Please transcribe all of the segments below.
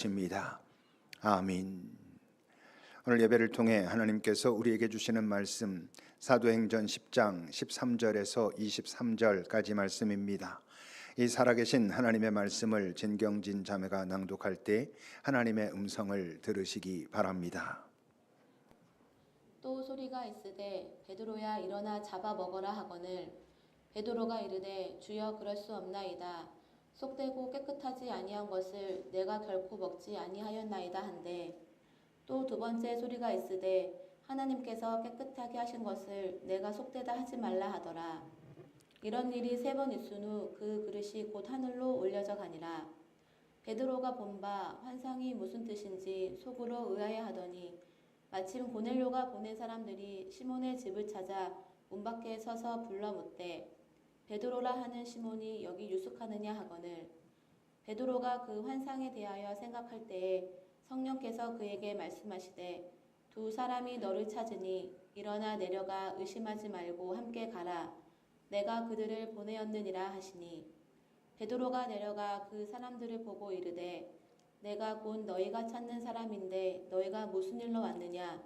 입니다. 아멘. 오늘 예배를 통해 하나님께서 우리에게 주시는 말씀 사도행전 10장 13절에서 23절까지 말씀입니다. 이 살아계신 하나님의 말씀을 진경진 자매가 낭독할 때 하나님의 음성을 들으시기 바랍니다. 또 소리가 있으되 베드로야 일어나 잡아 먹어라 하거늘 베드로가 이르되 주여 그럴 수 없나이다. 속되고 깨끗하지 아니한 것을 내가 결코 먹지 아니하였나이다 한데 또 두 번째 소리가 있으되 하나님께서 깨끗하게 하신 것을 내가 속되다 하지 말라 하더라. 이런 일이 세 번 있은 후 그 그릇이 곧 하늘로 올려져 가니라. 베드로가 본 바 환상이 무슨 뜻인지 속으로 의아해하더니 마침 고넬료가 보낸 사람들이 시몬의 집을 찾아 문 밖에 서서 불러 묻되 베드로라 하는 시몬이 여기 유숙하느냐 하거늘 베드로가 그 환상에 대하여 생각할 때에 성령께서 그에게 말씀하시되 두 사람이 너를 찾으니 일어나 내려가 의심하지 말고 함께 가라. 내가 그들을 보내었느니라 하시니 베드로가 내려가 그 사람들을 보고 이르되 내가 곧 너희가 찾는 사람인데 너희가 무슨 일로 왔느냐?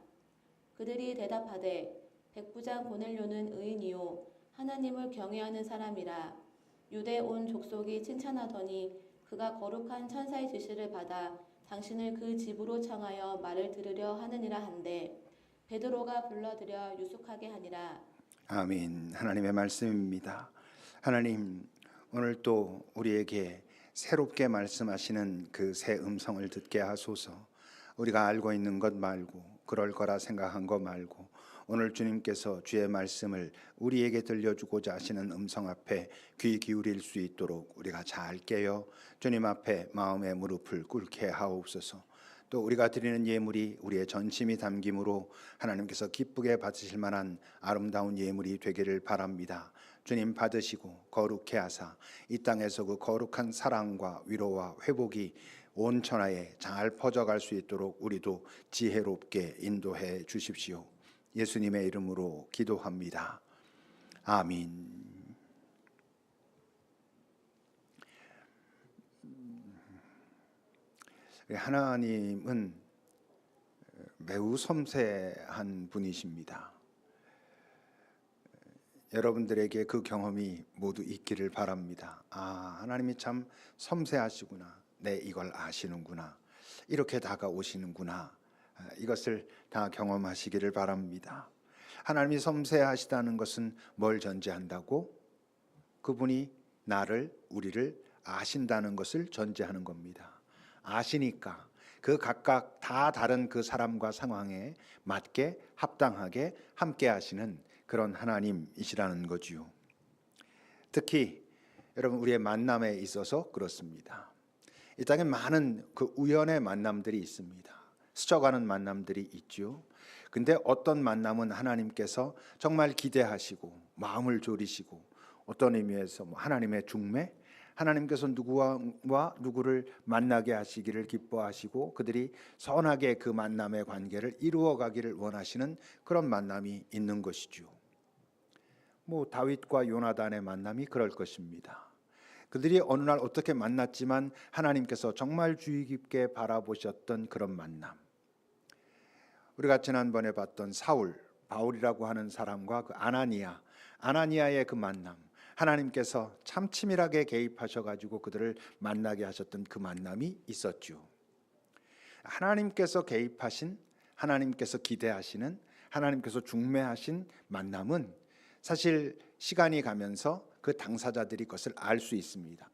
그들이 대답하되 백부장 고넬료는 의인이요 하나님을 경외하는 사람이라. 유대 온 족속이 칭찬하더니 그가 거룩한 천사의 지시를 받아 당신을 그 집으로 청하여 말을 들으려 하느니라 한데 베드로가 불러들여 유숙하게 하니라. 아멘. 하나님의 말씀입니다. 하나님, 오늘 또 우리에게 새롭게 말씀하시는 그 새 음성을 듣게 하소서. 우리가 알고 있는 것 말고 그럴 거라 생각한 것 말고 오늘 주님께서 주의 말씀을 우리에게 들려주고자 하시는 음성 앞에 귀 기울일 수 있도록 우리가 잘 깨어 주님 앞에 마음의 무릎을 꿇게 하옵소서. 또 우리가 드리는 예물이 우리의 전심이 담김으로 하나님께서 기쁘게 받으실 만한 아름다운 예물이 되기를 바랍니다. 주님 받으시고 거룩해 하사 이 땅에서 그 거룩한 사랑과 위로와 회복이 온 천하에 잘 퍼져갈 수 있도록 우리도 지혜롭게 인도해 주십시오. 예수님의 이름으로 기도합니다. 아멘. 하나님은 매우 섬세한 분이십니다. 여러분들에게 그 경험이 모두 있기를 바랍니다. 하나님이 참 섬세하시구나. 네, 이걸 아시는구나. 이렇게 다가오시는구나. 이것을 다 경험하시기를 바랍니다. 하나님이 섬세하시다는 것은 뭘 전제한다고? 그분이 우리를 아신다는 것을 전제하는 겁니다. 아시니까 그 각각 다 다른 그 사람과 상황에 맞게 합당하게 함께 하시는 그런 하나님이시라는 거지요. 특히 여러분 우리의 만남에 있어서 그렇습니다. 이 땅에 많은 그 우연의 만남들이 있습니다. 스쳐가는 만남들이 있죠. 근데 어떤 만남은 하나님께서 정말 기대하시고 마음을 졸이시고 어떤 의미에서 하나님의 중매, 하나님께서 누구와 누구를 만나게 하시기를 기뻐하시고 그들이 선하게 그 만남의 관계를 이루어가기를 원하시는 그런 만남이 있는 것이죠. 다윗과 요나단의 만남이 그럴 것입니다. 그들이 어느 날 어떻게 만났지만 하나님께서 정말 주의 깊게 바라보셨던 그런 만남. 우리가 지난번에 봤던 바울이라고 하는 사람과 그 아나니아의 그 만남, 하나님께서 참 치밀하게 개입하셔가지고 그들을 만나게 하셨던 그 만남이 있었죠. 하나님께서 개입하신, 하나님께서 기대하시는, 하나님께서 중매하신 만남은 사실 시간이 가면서 그 당사자들이 그것을 알 수 있습니다.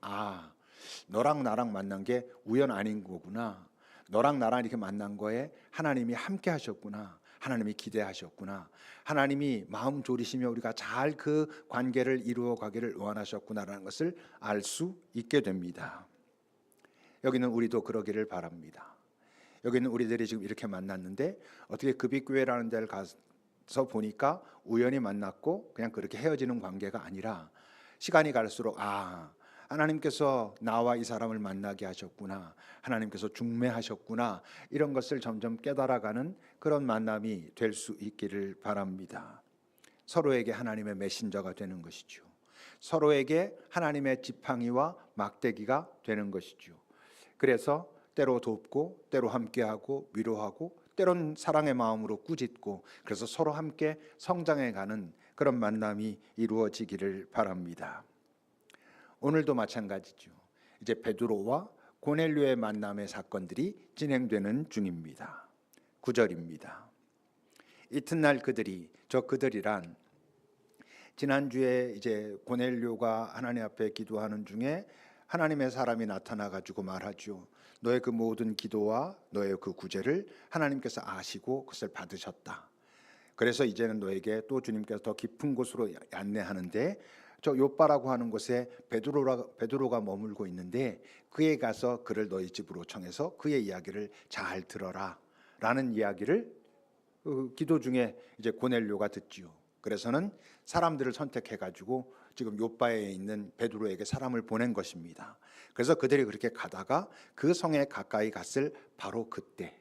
너랑 나랑 만난 게 우연 아닌 거구나. 너랑 나랑 이렇게 만난 거에 하나님이 함께 하셨구나. 하나님이 기대하셨구나. 하나님이 마음 졸이시며 우리가 잘 그 관계를 이루어 가기를 원하셨구나라는 것을 알 수 있게 됩니다. 여기는 우리도 그러기를 바랍니다. 여기는 우리들이 지금 이렇게 만났는데 어떻게 급입교회라는 데를 가서 보니까 우연히 만났고 그냥 그렇게 헤어지는 관계가 아니라 시간이 갈수록 하나님께서 나와 이 사람을 만나게 하셨구나. 하나님께서 중매하셨구나. 이런 것을 점점 깨달아가는 그런 만남이 될 수 있기를 바랍니다. 서로에게 하나님의 메신저가 되는 것이죠. 서로에게 하나님의 지팡이와 막대기가 되는 것이죠. 그래서 때로 돕고 때로 함께하고 위로하고 때론 사랑의 마음으로 꾸짖고 그래서 서로 함께 성장해가는 그런 만남이 이루어지기를 바랍니다. 오늘도 마찬가지죠. 이제 베드로와 고넬료의 만남의 사건들이 진행되는 중입니다. 9절입니다. 이튿날 그들이란 지난주에 이제 고넬료가 하나님 앞에 기도하는 중에 하나님의 사람이 나타나 가지고 말하죠. 너의 그 모든 기도와 너의 그 구제를 하나님께서 아시고 그것을 받으셨다. 그래서 이제는 너에게 또 주님께서 더 깊은 곳으로 안내하는데 저 요빠라고 하는 곳에 베드로가 머물고 있는데 그에 가서 그를 너희 집으로 청해서 그의 이야기를 잘 들어라 라는 이야기를 기도 중에 이제 고넬료가 듣지요. 그래서는 사람들을 선택해 가지고 지금 요빠에 있는 베드로에게 사람을 보낸 것입니다. 그래서 그들이 그렇게 가다가 그 성에 가까이 갔을 바로 그때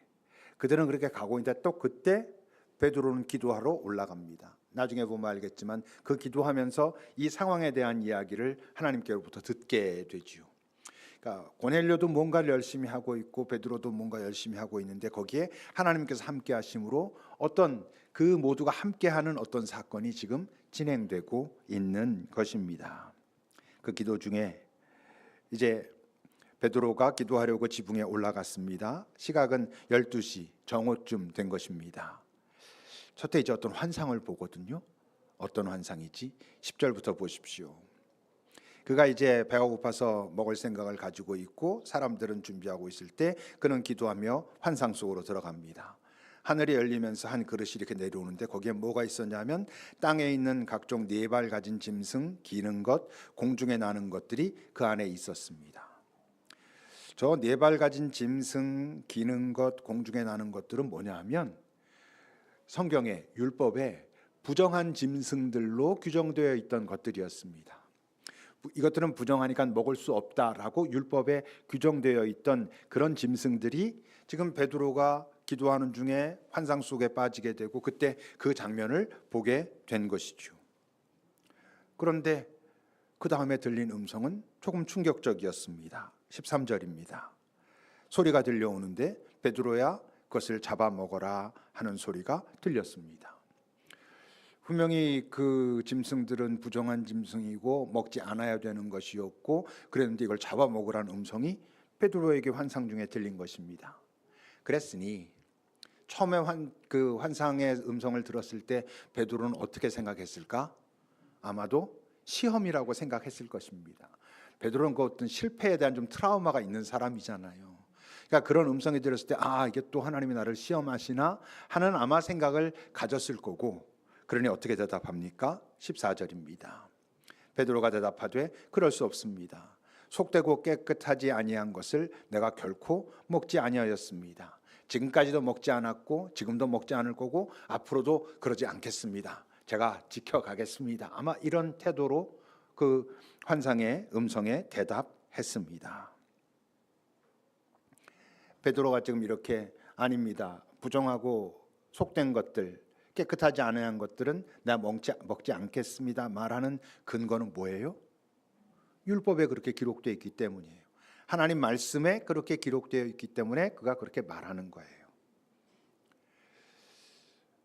그들은 그렇게 가고 있는데 또 그때 베드로는 기도하러 올라갑니다. 나중에 보면 알겠지만 그 기도하면서 이 상황에 대한 이야기를 하나님께로부터 듣게 되지요. 그러니까 고넬료도 뭔가를 열심히 하고 있고 베드로도 뭔가 열심히 하고 있는데 거기에 하나님께서 함께 하심으로 어떤 그 모두가 함께하는 어떤 사건이 지금 진행되고 있는 것입니다. 그 기도 중에 이제 베드로가 기도하려고 지붕에 올라갔습니다. 시각은 12시 정오쯤 된 것입니다. 첫째 이제 어떤 환상을 보거든요. 어떤 환상이지? 10절부터 보십시오. 그가 이제 배가 고파서 먹을 생각을 가지고 있고 사람들은 준비하고 있을 때 그는 기도하며 환상 속으로 들어갑니다. 하늘이 열리면서 한 그릇이 이렇게 내려오는데 거기에 뭐가 있었냐면 땅에 있는 각종 네 발 가진 짐승, 기는 것, 공중에 나는 것들이 그 안에 있었습니다. 저 네 발 가진 짐승, 기는 것, 공중에 나는 것들은 뭐냐 하면 성경의 율법에 부정한 짐승들로 규정되어 있던 것들이었습니다. 이것들은 부정하니까 먹을 수 없다라고 율법에 규정되어 있던 그런 짐승들이 지금 베드로가 기도하는 중에 환상 속에 빠지게 되고 그때 그 장면을 보게 된 것이죠. 그런데 그 다음에 들린 음성은 조금 충격적이었습니다. 13절입니다. 소리가 들려오는데 베드로야 그것을 잡아먹어라 하는 소리가 들렸습니다. 분명히 그 짐승들은 부정한 짐승이고 먹지 않아야 되는 것이었고 그랬는데 이걸 잡아먹으라는 음성이 베드로에게 환상 중에 들린 것입니다. 그랬으니 처음에 그 환상의 음성을 들었을 때 베드로는 어떻게 생각했을까? 아마도 시험이라고 생각했을 것입니다. 베드로는 그 어떤 실패에 대한 좀 트라우마가 있는 사람이잖아요. 그러니까 그런 음성이 들었을 때 이게 또 하나님이 나를 시험하시나 하는 아마 생각을 가졌을 거고 그러니 어떻게 대답합니까? 14절입니다. 베드로가 대답하되 그럴 수 없습니다. 속되고 깨끗하지 아니한 것을 내가 결코 먹지 아니하였습니다. 지금까지도 먹지 않았고 지금도 먹지 않을 거고 앞으로도 그러지 않겠습니다. 제가 지켜가겠습니다. 아마 이런 태도로 그 환상의 음성에 대답했습니다. 베드로가 지금 이렇게 아닙니다. 부정하고 속된 것들 깨끗하지 않은 것들은 내가 먹지 않겠습니다 말하는 근거는 뭐예요? 율법에 그렇게 기록되어 있기 때문이에요. 하나님 말씀에 그렇게 기록되어 있기 때문에 그가 그렇게 말하는 거예요.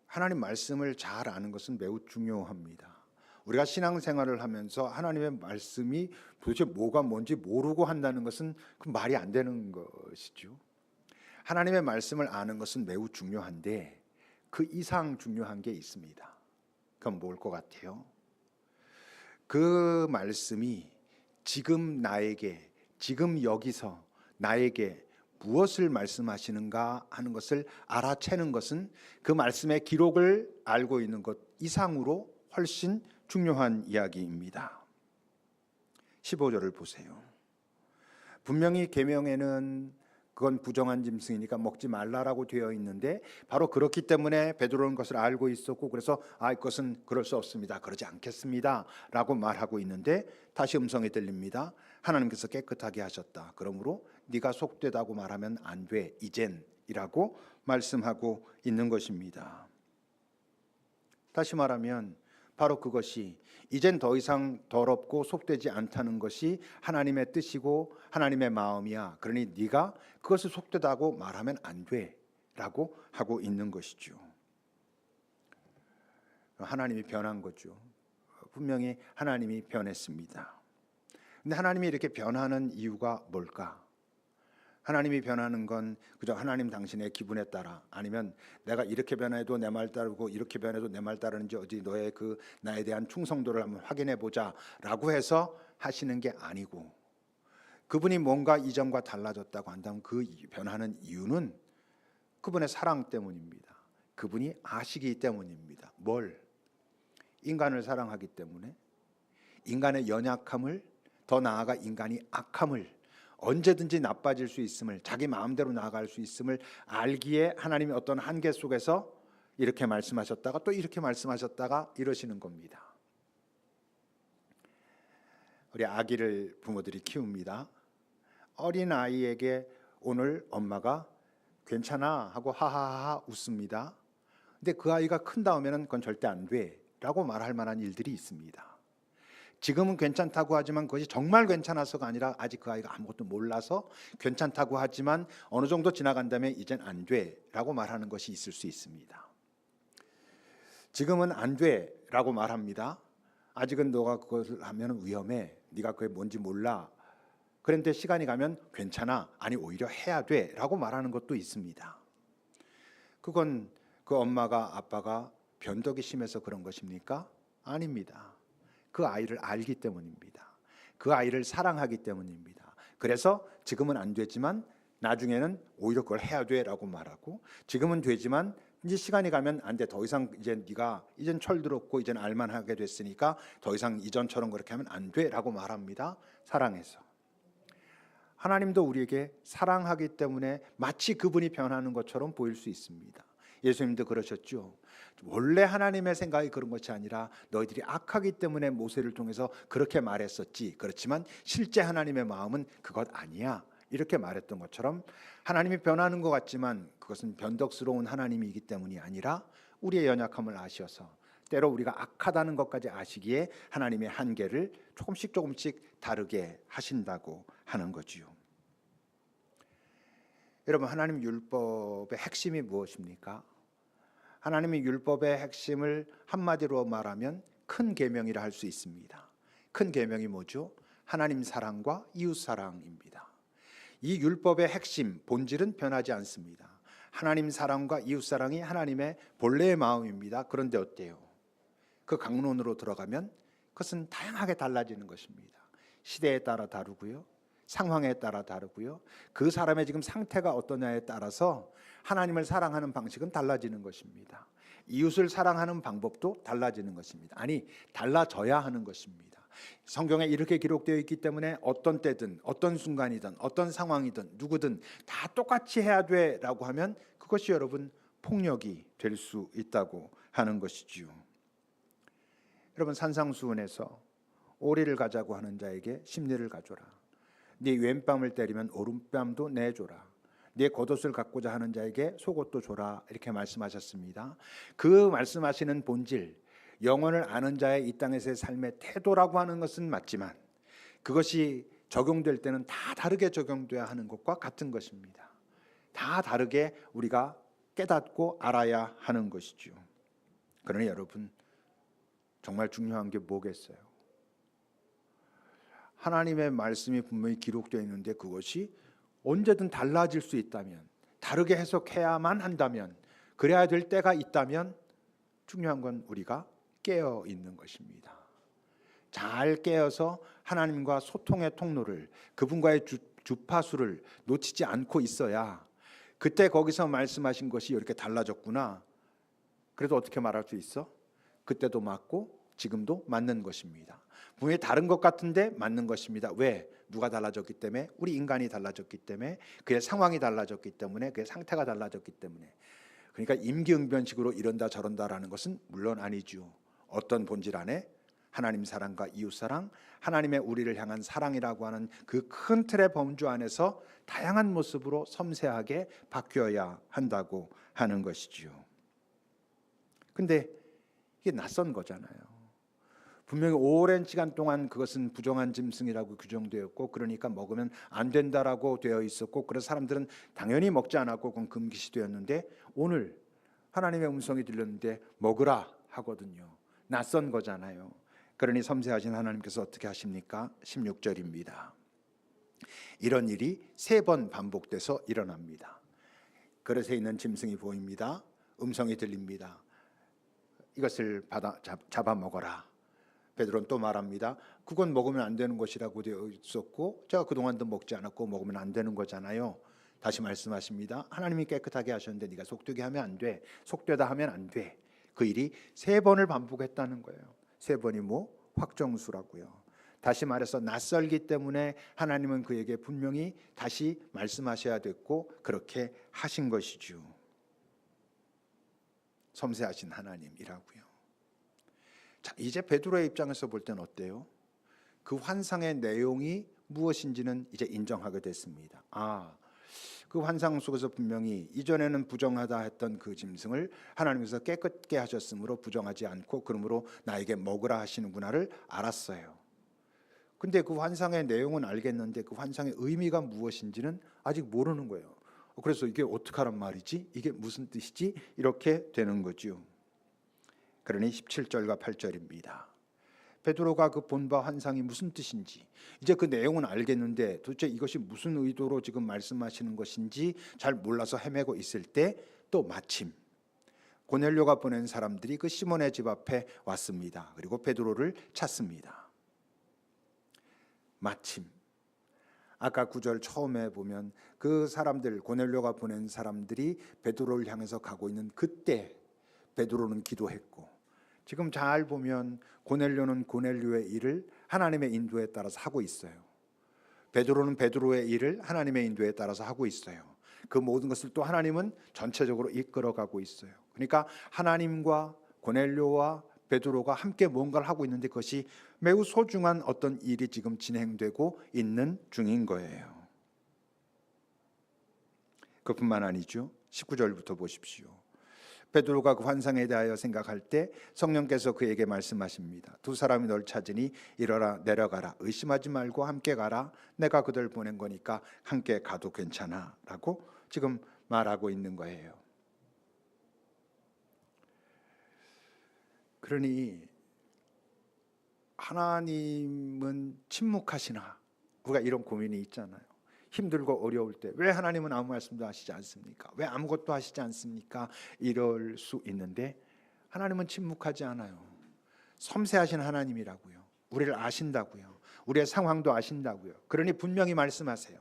하나님 말씀을 잘 아는 것은 매우 중요합니다. 우리가 신앙생활을 하면서 하나님의 말씀이 도대체 뭐가 뭔지 모르고 한다는 것은 그 말이 안 되는 것이죠. 하나님의 말씀을 아는 것은 매우 중요한데 그 이상 중요한 게 있습니다. 그건 뭘 것 같아요? 그 말씀이 지금 나에게, 지금 여기서 나에게 무엇을 말씀하시는가 하는 것을 알아채는 것은 그 말씀의 기록을 알고 있는 것 이상으로 훨씬 중요한 이야기입니다. 15절을 보세요. 분명히 계명에는 그건 부정한 짐승이니까 먹지 말라라고 되어 있는데 바로 그렇기 때문에 베드로는 것을 알고 있었고 그래서 이것은 그럴 수 없습니다. 그러지 않겠습니다 라고 말하고 있는데 다시 음성이 들립니다. 하나님께서 깨끗하게 하셨다. 그러므로 네가 속되다고 말하면 안 돼. 이젠 이라고 말씀하고 있는 것입니다. 다시 말하면 바로 그것이 이젠 더 이상 더럽고 속되지 않다는 것이 하나님의 뜻이고 하나님의 마음이야. 그러니 네가 그것을 속되다고 말하면 안 돼라고 하고 있는 것이죠. 하나님이 변한 거죠. 분명히 하나님이 변했습니다. 근데 하나님이 이렇게 변하는 이유가 뭘까? 하나님이 변하는 건 그저 하나님 당신의 기분에 따라, 아니면 내가 이렇게 변해도 내 말 따르고 이렇게 변해도 내 말 따르는지 어디 너의 그 나에 대한 충성도를 한번 확인해 보자라고 해서 하시는 게 아니고, 그분이 뭔가 이전과 달라졌다고 한다면 그 변하는 이유는 그분의 사랑 때문입니다. 그분이 아시기 때문입니다. 뭘? 인간을 사랑하기 때문에, 인간의 연약함을, 더 나아가 인간이 악함을, 언제든지 나빠질 수 있음을, 자기 마음대로 나아갈 수 있음을 알기에 하나님이 어떤 한계 속에서 이렇게 말씀하셨다가 또 이렇게 말씀하셨다가 이러시는 겁니다. 우리 아기를 부모들이 키웁니다. 어린 아이에게 오늘 엄마가 괜찮아 하고 하하하 웃습니다. 근데 그 아이가 큰 다음에는 그건 절대 안 돼 라고 말할 만한 일들이 있습니다. 지금은 괜찮다고 하지만 그것이 정말 괜찮아서가 아니라 아직 그 아이가 아무것도 몰라서 괜찮다고 하지만 어느 정도 지나간 다음에 이젠 안 돼라고 말하는 것이 있을 수 있습니다. 지금은 안 돼라고 말합니다. 아직은 너가 그것을 하면 위험해. 네가 그게 뭔지 몰라. 그런데 시간이 가면 괜찮아. 아니 오히려 해야 돼라고 말하는 것도 있습니다. 그건 그 엄마가 아빠가 변덕이 심해서 그런 것입니까? 아닙니다. 그 아이를 알기 때문입니다. 그 아이를 사랑하기 때문입니다. 그래서 지금은 안 되지만 나중에는 오히려 그걸 해야 돼라고 말하고, 지금은 되지만 이제 시간이 가면 안 돼. 더 이상 이제 네가 이젠 철들었고 이젠 알만하게 됐으니까 더 이상 이전처럼 그렇게 하면 안 돼라고 말합니다. 사랑해서. 하나님도 우리에게 사랑하기 때문에 마치 그분이 변하는 것처럼 보일 수 있습니다. 예수님도 그러셨죠. 원래 하나님의 생각이 그런 것이 아니라 너희들이 악하기 때문에 모세를 통해서 그렇게 말했었지. 그렇지만 실제 하나님의 마음은 그것 아니야. 이렇게 말했던 것처럼 하나님이 변하는 것 같지만 그것은 변덕스러운 하나님이기 때문이 아니라 우리의 연약함을 아셔서, 때로 우리가 악하다는 것까지 아시기에 하나님의 한계를 조금씩 다르게 하신다고 하는 거지요. 여러분, 하나님 율법의 핵심이 무엇입니까? 하나님의 율법의 핵심을 한마디로 말하면 큰 계명이라 할 수 있습니다. 큰 계명이 뭐죠? 하나님 사랑과 이웃 사랑입니다. 이 율법의 핵심, 본질은 변하지 않습니다. 하나님 사랑과 이웃 사랑이 하나님의 본래의 마음입니다. 그런데 어때요? 그 강론으로 들어가면 그것은 다양하게 달라지는 것입니다. 시대에 따라 다르고요, 상황에 따라 다르고요, 그 사람의 지금 상태가 어떠냐에 따라서 하나님을 사랑하는 방식은 달라지는 것입니다. 이웃을 사랑하는 방법도 달라지는 것입니다. 아니, 달라져야 하는 것입니다. 성경에 이렇게 기록되어 있기 때문에 어떤 때든 어떤 순간이든 어떤 상황이든 누구든 다 똑같이 해야 돼라고 하면 그것이 여러분 폭력이 될 수 있다고 하는 것이지요. 여러분, 산상수훈에서 오리를 가자고 하는 자에게 십리를 가져라. 네 왼뺨을 때리면 오른뺨도 내줘라. 네 겉옷을 갖고자 하는 자에게 속옷도 줘라. 이렇게 말씀하셨습니다. 그 말씀하시는 본질, 영혼을 아는 자의 이 땅에서의 삶의 태도라고 하는 것은 맞지만 그것이 적용될 때는 다 다르게 적용돼야 하는 것과 같은 것입니다. 다 다르게 우리가 깨닫고 알아야 하는 것이죠. 그러니 여러분, 정말 중요한 게 뭐겠어요? 하나님의 말씀이 분명히 기록되어 있는데 그것이 언제든 달라질 수 있다면, 다르게 해석해야만 한다면, 그래야 될 때가 있다면 중요한 건 우리가 깨어 있는 것입니다. 잘 깨어서 하나님과 소통의 통로를, 그분과의 주파수를 놓치지 않고 있어야 그때 거기서 말씀하신 것이 이렇게 달라졌구나. 그래도 어떻게 말할 수 있어? 그때도 맞고 지금도 맞는 것입니다. 분명히 다른 것 같은데 맞는 것입니다. 왜? 누가 달라졌기 때문에, 우리 인간이 달라졌기 때문에, 그의 상황이 달라졌기 때문에, 그의 상태가 달라졌기 때문에. 그러니까 임기응변식으로 이런다 저런다라는 것은 물론 아니죠. 어떤 본질 안에 하나님 사랑과 이웃 사랑, 하나님의 우리를 향한 사랑이라고 하는 그 큰 틀의 범주 안에서 다양한 모습으로 섬세하게 바뀌어야 한다고 하는 것이지요. 근데 이게 낯선 거잖아요. 분명히 오랜 시간 동안 그것은 부정한 짐승이라고 규정되었고 그러니까 먹으면 안 된다라고 되어 있었고 그래서 사람들은 당연히 먹지 않았고 그건 금기시되었는데 오늘 하나님의 음성이 들렸는데 먹으라 하거든요. 낯선 거잖아요. 그러니 섬세하신 하나님께서 어떻게 하십니까? 16절입니다. 이런 일이 3번 반복돼서 일어납니다. 그릇에 있는 짐승이 보입니다. 음성이 들립니다. 이것을 잡아 먹어라. 베드로는 또 말합니다. 그건 먹으면 안 되는 것이라고 되어 있었고 제가 그동안도 먹지 않았고 먹으면 안 되는 거잖아요. 다시 말씀하십니다. 하나님이 깨끗하게 하셨는데 네가 속되게 하면 안 돼. 속되다 하면 안 돼. 그 일이 3번을 반복했다는 거예요. 3번이 뭐? 확정수라고요. 다시 말해서 낯설기 때문에 하나님은 그에게 분명히 다시 말씀하셔야 됐고 그렇게 하신 것이죠. 섬세하신 하나님이라고요. 자, 이제 베드로의 입장에서 볼 때는 어때요? 그 환상의 내용이 무엇인지는 이제 인정하게 됐습니다. 그 환상 속에서 분명히 이전에는 부정하다 했던 그 짐승을 하나님께서 깨끗게 하셨으므로 부정하지 않고 그러므로 나에게 먹으라 하시는구나를 알았어요. 근데 그 환상의 내용은 알겠는데 그 환상의 의미가 무엇인지는 아직 모르는 거예요. 그래서 이게 어떡하란 말이지? 이게 무슨 뜻이지? 이렇게 되는 거죠. 그러니 17절과 8절입니다. 베드로가 그 본 바 환상이 무슨 뜻인지 이제 그 내용은 알겠는데 도대체 이것이 무슨 의도로 지금 말씀하시는 것인지 잘 몰라서 헤매고 있을 때 또 마침 고넬료가 보낸 사람들이 그 시몬의 집 앞에 왔습니다. 그리고 베드로를 찾습니다. 마침 아까 9절 처음에 보면 그 사람들 고넬료가 보낸 사람들이 베드로를 향해서 가고 있는 그때 베드로는 기도했고 지금 잘 보면 고넬료는 고넬료의 일을 하나님의 인도에 따라서 하고 있어요. 베드로는 베드로의 일을 하나님의 인도에 따라서 하고 있어요. 그 모든 것을 또 하나님은 전체적으로 이끌어가고 있어요. 그러니까 하나님과 고넬료와 베드로가 함께 뭔가를 하고 있는데 그것이 매우 소중한 어떤 일이 지금 진행되고 있는 중인 거예요. 그뿐만 아니죠. 19절부터 보십시오. 베드로가 그 환상에 대하여 생각할 때 성령께서 그에게 말씀하십니다. 2 사람이 널 찾으니 이러라 내려가라 의심하지 말고 함께 가라 내가 그들 보낸 거니까 함께 가도 괜찮아 라고 지금 말하고 있는 거예요. 그러니 하나님은 침묵하시나 우리가 이런 고민이 있잖아요. 힘들고 어려울 때 왜 하나님은 아무 말씀도 하시지 않습니까? 왜 아무것도 하시지 않습니까? 이럴 수 있는데 하나님은 침묵하지 않아요. 섬세하신 하나님이라고요. 우리를 아신다고요. 우리의 상황도 아신다고요. 그러니 분명히 말씀하세요.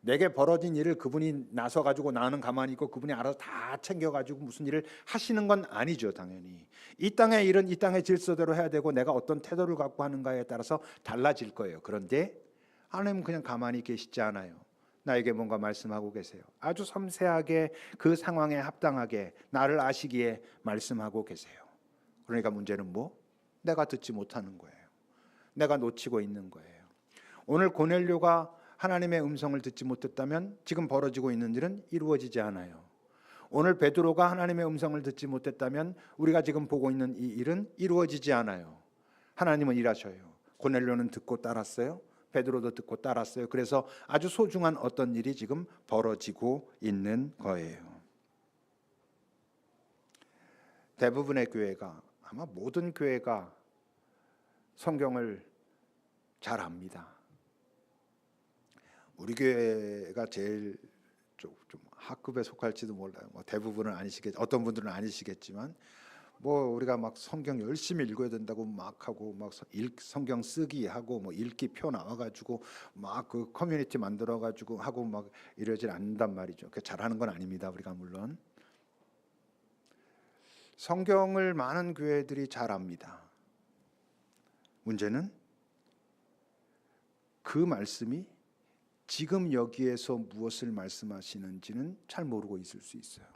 내게 벌어진 일을 그분이 나서 가지고 나는 가만히 있고 그분이 알아서 다 챙겨 가지고 무슨 일을 하시는 건 아니죠. 당연히 이 땅의 일은 이 땅의 질서대로 해야 되고 내가 어떤 태도를 갖고 하는가에 따라서 달라질 거예요. 그런데 하나님은 그냥 가만히 계시지 않아요. 나에게 뭔가 말씀하고 계세요. 아주 섬세하게 그 상황에 합당하게 나를 아시기에 말씀하고 계세요. 그러니까 문제는 뭐? 내가 듣지 못하는 거예요. 내가 놓치고 있는 거예요. 오늘 고넬료가 하나님의 음성을 듣지 못했다면 지금 벌어지고 있는 일은 이루어지지 않아요. 오늘 베드로가 하나님의 음성을 듣지 못했다면 우리가 지금 보고 있는 이 일은 이루어지지 않아요. 하나님은 일하셔요. 고넬료는 듣고 따랐어요. 베드로도 듣고 따랐어요. 그래서 아주 소중한 어떤 일이 지금 벌어지고 있는 거예요. 대부분의 교회가 아마 모든 교회가 성경을 잘 압니다. 우리 교회가 제일 좀 하급에 속할지도 몰라요. 대부분은 아니시겠, 어떤 분들은 아니시겠지만 우리가 막 성경 열심히 읽어야 된다고 막 하고 막 성경 쓰기 하고 읽기 표 나와가지고 막 그 커뮤니티 만들어가지고 하고 막 이러질 않는단 말이죠. 잘하는 건 아닙니다. 우리가 물론 성경을 많은 교회들이 잘 압니다. 문제는 그 말씀이 지금 여기에서 무엇을 말씀하시는지는 잘 모르고 있을 수 있어요.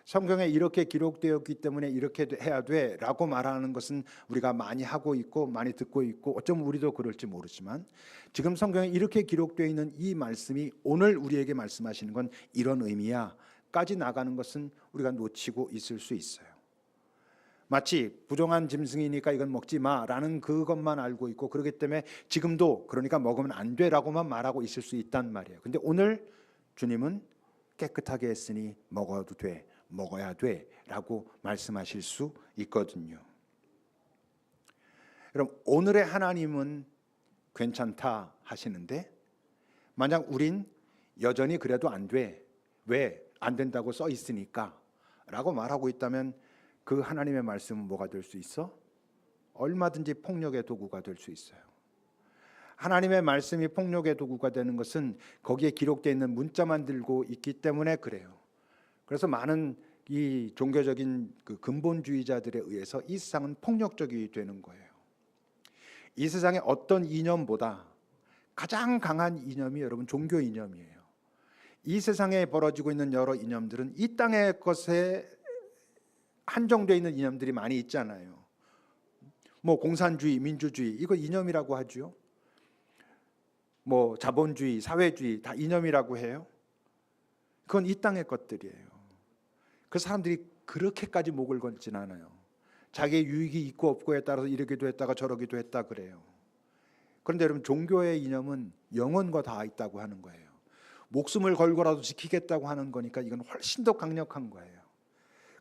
성경에 이렇게 기록되었기 때문에 이렇게 해야 돼 라고 말하는 것은 우리가 많이 하고 있고 많이 듣고 있고 어쩌면 우리도 그럴지 모르지만 지금 성경에 이렇게 기록되어 있는 이 말씀이 오늘 우리에게 말씀하시는 건 이런 의미야 까지 나가는 것은 우리가 놓치고 있을 수 있어요. 마치 부정한 짐승이니까 이건 먹지 마라는 그것만 알고 있고, 그렇기 때문에 지금도 그러니까 먹으면 안 돼라고만 말하고 있을 수 있단 말이에요. 근데 오늘 주님은 깨끗하게 했으니 먹어도 돼, 먹어야 돼라고 말씀하실 수 있거든요. 여러분, 오늘의 하나님은 괜찮다 하시는데 만약 우린 여전히 그래도 안 돼, 왜 안 된다고 써 있으니까 라고 말하고 있다면 그 하나님의 말씀은 뭐가 될 수 있어? 얼마든지 폭력의 도구가 될 수 있어요. 하나님의 말씀이 폭력의 도구가 되는 것은 거기에 기록되어 있는 문자만 들고 있기 때문에 그래요. 그래서 많은 이 종교적인 그 근본주의자들에 의해서 이 세상은 폭력적이 되는 거예요. 이 세상의 어떤 이념보다 가장 강한 이념이 여러분 종교 이념이에요. 이 세상에 벌어지고 있는 여러 이념들은 이 땅의 것에 한정되어 있는 이념들이 많이 있잖아요. 뭐 공산주의, 민주주의 이거 이념이라고 하죠. 뭐 자본주의, 사회주의 다 이념이라고 해요. 그건 이 땅의 것들이에요. 그 사람들이 그렇게까지 목을 걸진 않아요. 자기의 유익이 있고 없고에 따라서 이러기도 했다가 저러기도 했다 그래요. 그런데 여러분, 종교의 이념은 영혼과 다 있다고 하는 거예요. 목숨을 걸고라도 지키겠다고 하는 거니까 이건 훨씬 더 강력한 거예요.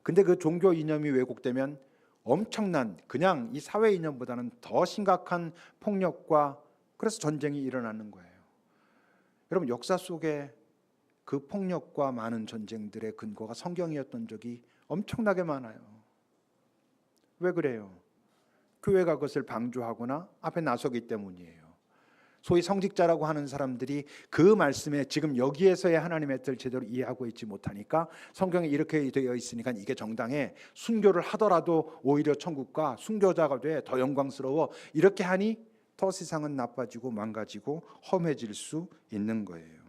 근데 그 종교 이념이 왜곡되면 엄청난, 그냥 이 사회 이념보다는 더 심각한 폭력과, 그래서 전쟁이 일어나는 거예요. 여러분, 역사 속에 그 폭력과 많은 전쟁들의 근거가 성경이었던 적이 엄청나게 많아요. 왜 그래요? 교회가 그것을 방조하거나 앞에 나서기 때문이에요. 소위 성직자라고 하는 사람들이 그 말씀에 지금 여기에서의 하나님의 뜻을 제대로 이해하고 있지 못하니까 성경에 이렇게 되어 있으니까 이게 정당해, 순교를 하더라도 오히려 천국과 순교자가 돼 더 영광스러워, 이렇게 하니 더 세상은 나빠지고 망가지고 험해질 수 있는 거예요.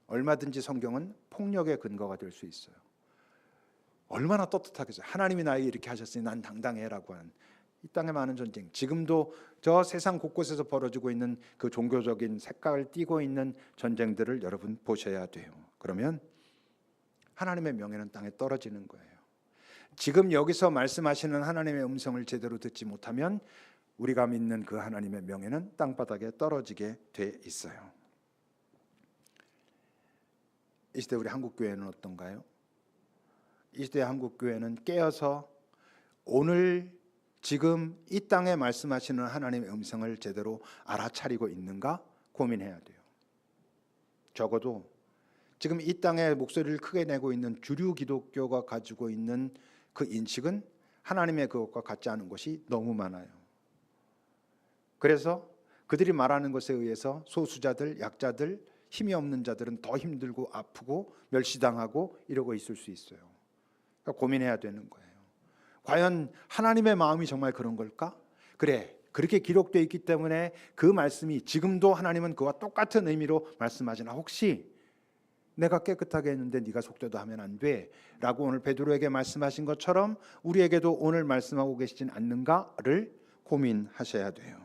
얼마든지 성경은 폭력의 근거가 될 수 있어요. 얼마나 떳떳하겠어요. 하나님이 나에게 이렇게 하셨으니 난 당당해라고 하는 이 땅의 많은 전쟁, 지금도 저 세상 곳곳에서 벌어지고 있는 그 종교적인 색깔을 띠고 있는 전쟁들을 여러분 보셔야 돼요. 그러면 하나님의 명예는 땅에 떨어지는 거예요. 지금 여기서 말씀하시는 하나님의 음성을 제대로 듣지 못하면 우리가 믿는 그 하나님의 명예는 땅바닥에 떨어지게 돼 있어요. 이 시대 우리 한국교회는 어떤가요? 이 시대 한국교회는 깨어서 오늘 지금 이 땅에 말씀하시는 하나님의 음성을 제대로 알아차리고 있는가 고민해야 돼요. 적어도 지금 이 땅에 목소리를 크게 내고 있는 주류 기독교가 가지고 있는 그 인식은 하나님의 그것과 같지 않은 것이 너무 많아요. 그래서 그들이 말하는 것에 의해서 소수자들, 약자들, 힘이 없는 자들은 더 힘들고 아프고 멸시당하고 이러고 있을 수 있어요. 그러니까 고민해야 되는 거예요. 과연 하나님의 마음이 정말 그런 걸까? 그래, 그렇게 기록되어 있기 때문에 그 말씀이 지금도 하나님은 그와 똑같은 의미로 말씀하시나, 혹시 내가 깨끗하게 했는데 네가 속되도 하면 안 돼 라고 오늘 베드로에게 말씀하신 것처럼 우리에게도 오늘 말씀하고 계시진 않는가를 고민하셔야 돼요.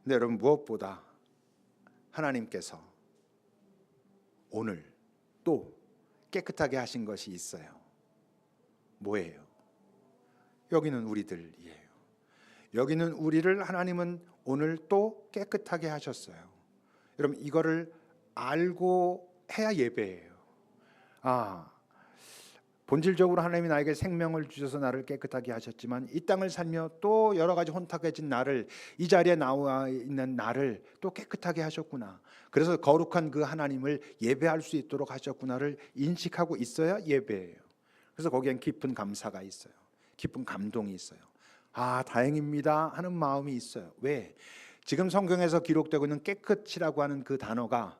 근데 여러분, 무엇보다 하나님께서 오늘 또 깨끗하게 하신 것이 있어요. 뭐예요? 여기는 우리들이에요. 여기는 우리를 하나님은 오늘 또 깨끗하게 하셨어요. 여러분, 이거를 알고 해야 예배예요. 본질적으로 하나님이 나에게 생명을 주셔서 나를 깨끗하게 하셨지만 이 땅을 살며 또 여러 가지 혼탁해진 나를, 이 자리에 나와 있는 나를 또 깨끗하게 하셨구나, 그래서 거룩한 그 하나님을 예배할 수 있도록 하셨구나를 인식하고 있어야 예배예요. 그래서 거기엔 깊은 감사가 있어요. 깊은 감동이 있어요. 다행입니다 하는 마음이 있어요. 왜? 지금 성경에서 기록되고 있는 깨끗이라고 하는 그 단어가,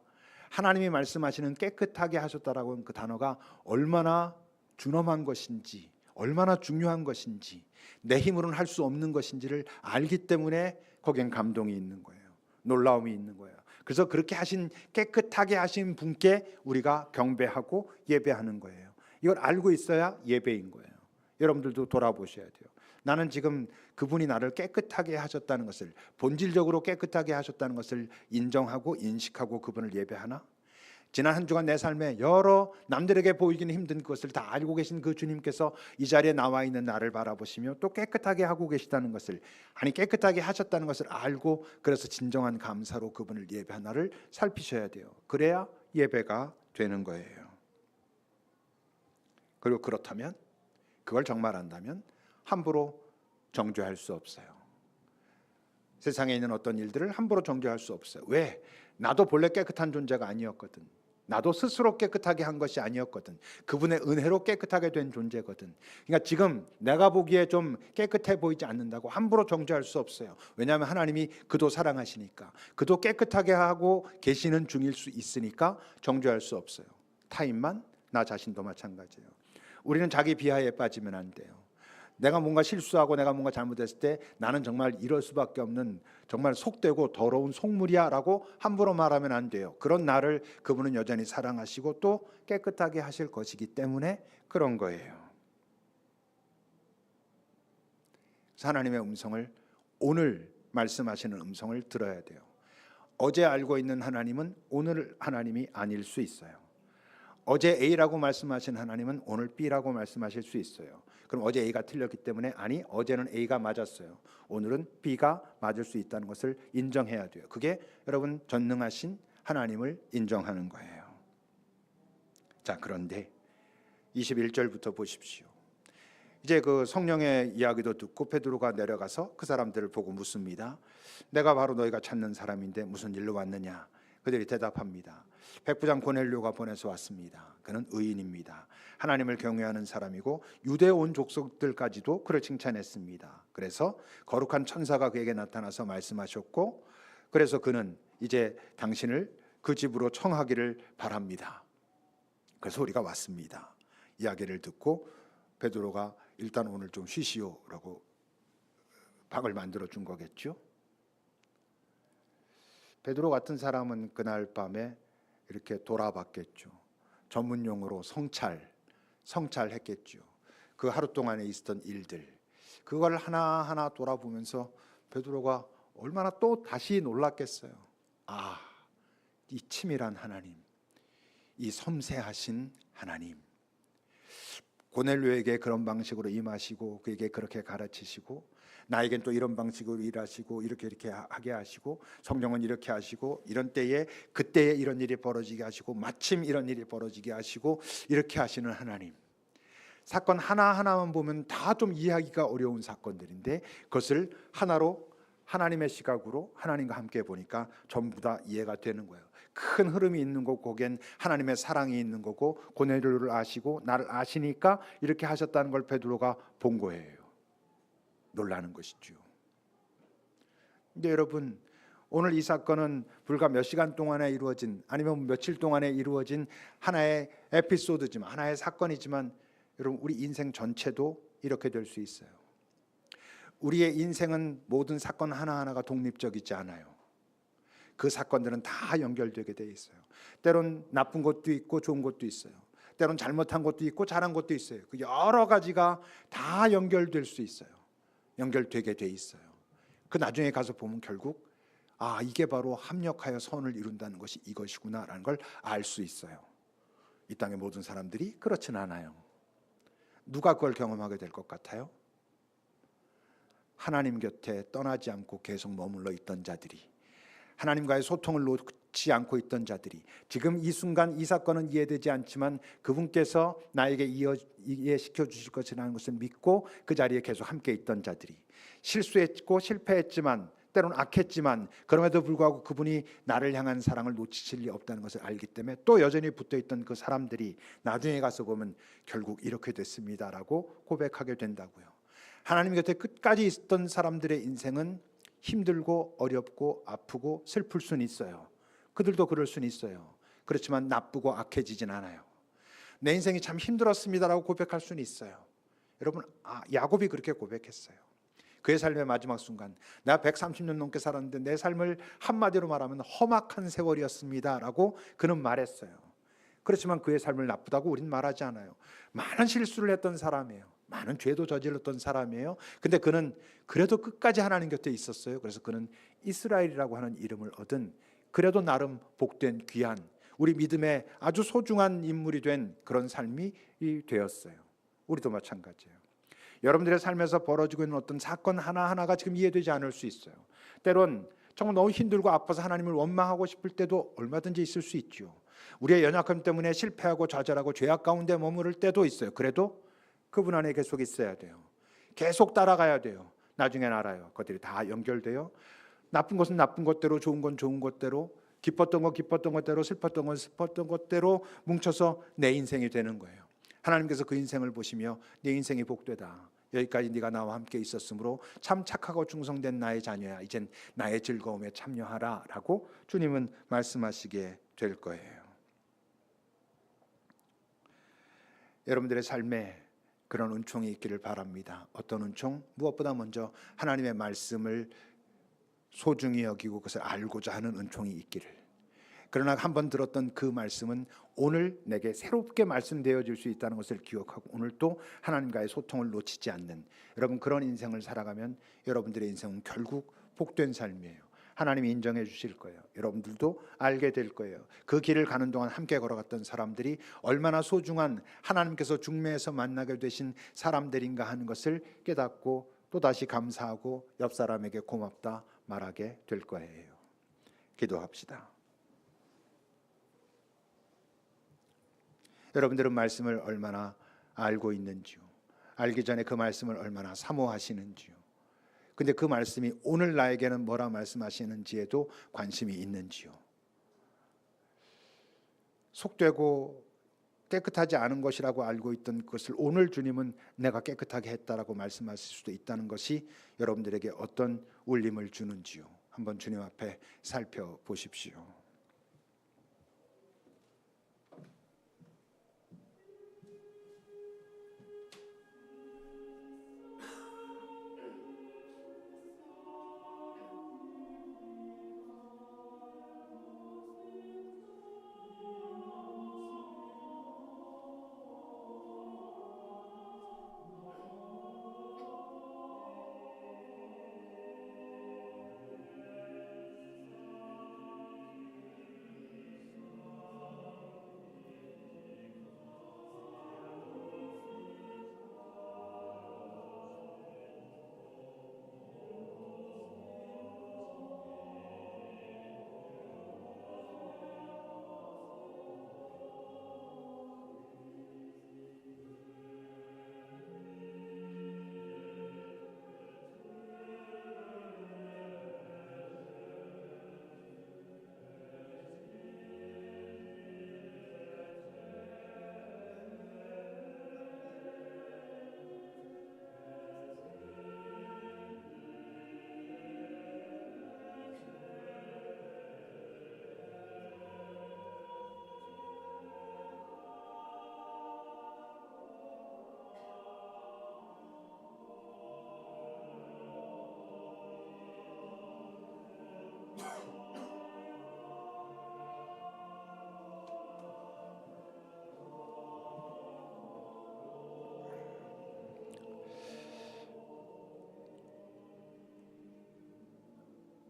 하나님이 말씀하시는 깨끗하게 하셨다라고 하는 그 단어가 얼마나 준엄한 것인지, 얼마나 중요한 것인지, 내 힘으로는 할 수 없는 것인지를 알기 때문에 거기엔 감동이 있는 거예요. 놀라움이 있는 거예요. 그래서 그렇게 하신, 깨끗하게 하신 분께 우리가 경배하고 예배하는 거예요. 이걸 알고 있어야 예배인 거예요. 여러분들도 돌아보셔야 돼요. 나는 지금 그분이 나를 깨끗하게 하셨다는 것을, 본질적으로 깨끗하게 하셨다는 것을 인정하고 인식하고 그분을 예배하나? 지난 한 주간 내 삶에 여러 남들에게 보이기는 힘든 것을 다 알고 계신 그 주님께서 이 자리에 나와 있는 나를 바라보시며 또 깨끗하게 하고 계시다는 것을, 아니 깨끗하게 하셨다는 것을 알고, 그래서 진정한 감사로 그분을 예배하나를 살피셔야 돼요. 그래야 예배가 되는 거예요. 그리고 그렇다면, 그걸 정말 안다면 함부로 정죄할 수 없어요. 세상에 있는 어떤 일들을 함부로 정죄할 수 없어요. 왜? 나도 본래 깨끗한 존재가 아니었거든. 나도 스스로 깨끗하게 한 것이 아니었거든. 그분의 은혜로 깨끗하게 된 존재거든. 그러니까 지금 내가 보기에 좀 깨끗해 보이지 않는다고 함부로 정죄할 수 없어요. 왜냐하면 하나님이 그도 사랑하시니까, 그도 깨끗하게 하고 계시는 중일 수 있으니까 정죄할 수 없어요. 타인만, 나 자신도 마찬가지예요. 우리는 자기 비하에 빠지면 안 돼요. 내가 뭔가 실수하고 내가 뭔가 잘못했을 때 나는 정말 이럴 수밖에 없는 정말 속되고 더러운 속물이야 라고 함부로 말하면 안 돼요. 그런 나를 그분은 여전히 사랑하시고 또 깨끗하게 하실 것이기 때문에 그런 거예요. 그래서 하나님의 음성을, 오늘 말씀하시는 음성을 들어야 돼요. 어제 알고 있는 하나님은 오늘 하나님이 아닐 수 있어요. 어제 A라고 말씀하신 하나님은 오늘 B라고 말씀하실 수 있어요. 그럼 어제 A가 틀렸기 때문에, 아니 어제는 A가 맞았어요, 오늘은 B가 맞을 수 있다는 것을 인정해야 돼요. 그게 여러분 전능하신 하나님을 인정하는 거예요. 자, 그런데 21절부터 보십시오. 이제 그 성령의 이야기도 듣고 베드로가 내려가서 그 사람들을 보고 묻습니다. 내가 바로 너희가 찾는 사람인데 무슨 일로 왔느냐? 그들이 대답합니다. 백부장 고넬료가 보내서 왔습니다. 그는 의인입니다. 하나님을 경외하는 사람이고 유대 온 족속들까지도 그를 칭찬했습니다. 그래서 거룩한 천사가 그에게 나타나서 말씀하셨고, 그래서 그는 이제 당신을 그 집으로 청하기를 바랍니다. 그래서 우리가 왔습니다. 이야기를 듣고 베드로가 일단 오늘 좀 쉬시오라고 방을 만들어 준 거겠죠. 베드로 같은 사람은 그날 밤에 이렇게 돌아봤겠죠. 전문 용어로 성찰했겠죠. 그 하루 동안에 있었던 일들, 그걸 하나하나 돌아보면서 베드로가 얼마나 또 다시 놀랐겠어요. 아, 이 치밀한 하나님, 이 섬세하신 하나님, 고넬료에게 그런 방식으로 임하시고 그에게 그렇게 가르치시고, 나에겐 또 이런 방식으로 일하시고 이렇게 하게 하시고, 성령은 이렇게 하시고, 이런 때에 그때에 이런 일이 벌어지게 하시고, 마침 이런 일이 벌어지게 하시고, 이렇게 하시는 하나님. 사건 하나하나만 보면 다 좀 이해하기가 어려운 사건들인데 그것을 하나로 하나님의 시각으로 하나님과 함께 보니까 전부 다 이해가 되는 거예요. 큰 흐름이 있는 거고, 거기엔 하나님의 사랑이 있는 거고, 고넬료를 아시고 나를 아시니까 이렇게 하셨다는 걸 베드로가 본 거예요. 놀라는 것이죠. 근데 여러분, 오늘 이 사건은 불과 몇 시간 동안에 이루어진, 아니면 며칠 동안에 이루어진 하나의 에피소드지만, 하나의 사건이지만, 여러분 우리 인생 전체도 이렇게 될 수 있어요. 우리의 인생은 모든 사건 하나하나가 독립적이지 않아요. 그 사건들은 다 연결되게 돼 있어요. 때론 나쁜 것도 있고 좋은 것도 있어요. 때론 잘못한 것도 있고 잘한 것도 있어요. 그 여러 가지가 다 연결될 수 있어요. 연결되게 돼 있어요. 그 나중에 가서 보면 결국 아, 이게 바로 합력하여 선을 이룬다는 것이 이것이구나라는 걸 알 수 있어요. 이 땅의 모든 사람들이 그렇진 않아요. 누가 그걸 경험하게 될 것 같아요? 하나님 곁에 떠나지 않고 계속 머물러 있던 자들이, 하나님과의 소통을 놓지 않고 있던 자들이, 지금 이 순간 이 사건은 이해되지 않지만 그분께서 나에게 이해시켜 주실 것이라는 것을 믿고 그 자리에 계속 함께 있던 자들이, 실수했고 실패했지만 때로는 악했지만 그럼에도 불구하고 그분이 나를 향한 사랑을 놓치실 리 없다는 것을 알기 때문에 또 여전히 붙어있던 그 사람들이 나중에 가서 보면 결국 이렇게 됐습니다라고 고백하게 된다고요. 하나님 곁에 끝까지 있었던 사람들의 인생은 힘들고 어렵고 아프고 슬플 수는 있어요. 그들도 그럴 수는 있어요. 그렇지만 나쁘고 악해지진 않아요. 내 인생이 참 힘들었습니다라고 고백할 수는 있어요. 여러분, 야곱이 그렇게 고백했어요. 그의 삶의 마지막 순간, 내가 130년 넘게 살았는데 내 삶을 한마디로 말하면 험악한 세월이었습니다라고 그는 말했어요. 그렇지만 그의 삶을 나쁘다고 우린 말하지 않아요. 많은 실수를 했던 사람이에요. 많은 죄도 저질렀던 사람이에요. 근데 그는 그래도 끝까지 하나님 곁에 있었어요. 그래서 그는 이스라엘이라고 하는 이름을 얻은, 그래도 나름 복된 귀한, 우리 믿음의 아주 소중한 인물이 된 그런 삶이 되었어요. 우리도 마찬가지예요. 여러분들의 삶에서 벌어지고 있는 어떤 사건 하나하나가 지금 이해되지 않을 수 있어요. 때론 정말 너무 힘들고 아파서 하나님을 원망하고 싶을 때도 얼마든지 있을 수 있죠. 우리의 연약함 때문에 실패하고 좌절하고 죄악 가운데 머무를 때도 있어요. 그래도 그분 안에 계속 있어야 돼요. 계속 따라가야 돼요. 나중엔 알아요. 그것들이 다 연결돼요. 나쁜 것은 나쁜 것대로, 좋은 건 좋은 것대로, 기뻤던 거 기뻤던 것대로, 슬펐던 건 슬펐던 것대로 뭉쳐서 내 인생이 되는 거예요. 하나님께서 그 인생을 보시며 내 인생이 복되다. 여기까지 네가 나와 함께 있었으므로 참 착하고 충성된 나의 자녀야. 이젠 나의 즐거움에 참여하라 라고 주님은 말씀하시게 될 거예요. 여러분들의 삶에 그런 은총이 있기를 바랍니다. 어떤 은총? 무엇보다 먼저 하나님의 말씀을 소중히 여기고 그것을 알고자 하는 은총이 있기를. 그러나 한번 들었던 그 말씀은 오늘 내게 새롭게 말씀되어질 수 있다는 것을 기억하고 오늘 또 하나님과의 소통을 놓치지 않는, 여러분 그런 인생을 살아가면 여러분들의 인생은 결국 복된 삶이에요. 하나님이 인정해 주실 거예요. 여러분들도 알게 될 거예요. 그 길을 가는 동안 함께 걸어갔던 사람들이 얼마나 소중한 하나님께서 중매에서 만나게 되신 사람들인가 하는 것을 깨닫고 또다시 감사하고 옆 사람에게 고맙다 말하게 될 거예요. 기도합시다. 여러분들은 말씀을 얼마나 알고 있는지요? 알기 전에 그 말씀을 얼마나 사모하시는지요? 근데 그 말씀이 오늘 나에게는 뭐라 말씀하시는지에도 관심이 있는지요? 속되고 깨끗하지 않은 것이라고 알고 있던 것을 오늘 주님은 내가 깨끗하게 했다라고 말씀하실 수도 있다는 것이 여러분들에게 어떤 울림을 주는지요? 한번 주님 앞에 살펴보십시오.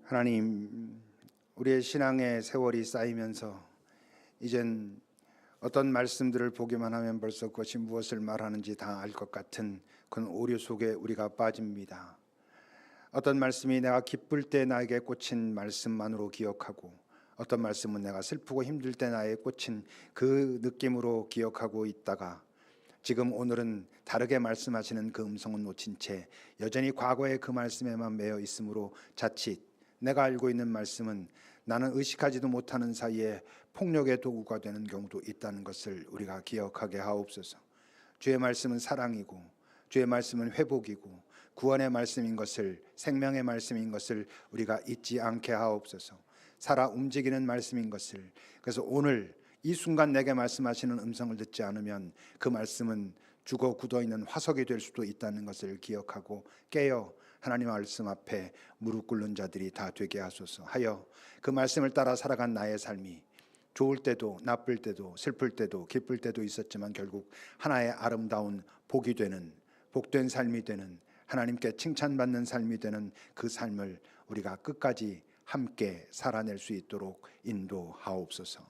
하나님, 우리의 신앙의 세월이 쌓이면서 이젠 어떤 말씀들을 보기만 하면 벌써 그것이 무엇을 말하는지 다 알 것 같은 그런 오류 속에 우리가 빠집니다. 어떤 말씀이 내가 기쁠 때 나에게 꽂힌 말씀만으로 기억하고, 어떤 말씀은 내가 슬프고 힘들 때 나에게 꽂힌 그 느낌으로 기억하고 있다가 지금 오늘은 다르게 말씀하시는 그 음성은 놓친 채 여전히 과거의 그 말씀에만 매여 있으므로 자칫 내가 알고 있는 말씀은 나는 의식하지도 못하는 사이에 폭력의 도구가 되는 경우도 있다는 것을 우리가 기억하게 하옵소서. 주의 말씀은 사랑이고 주의 말씀은 회복이고 구원의 말씀인 것을, 생명의 말씀인 것을 우리가 잊지 않게 하옵소서. 살아 움직이는 말씀인 것을. 그래서 오늘 이 순간 내게 말씀하시는 음성을 듣지 않으면 그 말씀은 죽어 굳어있는 화석이 될 수도 있다는 것을 기억하고 깨어 하나님 말씀 앞에 무릎 꿇는 자들이 다 되게 하소서 하여 그 말씀을 따라 살아간 나의 삶이 좋을 때도 나쁠 때도 슬플 때도 기쁠 때도 있었지만 결국 하나의 아름다운 복이 되는, 복된 삶이 되는, 하나님께 칭찬받는 삶이 되는 그 삶을 우리가 끝까지 함께 살아낼 수 있도록 인도하옵소서.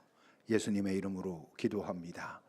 예수님의 이름으로 기도합니다.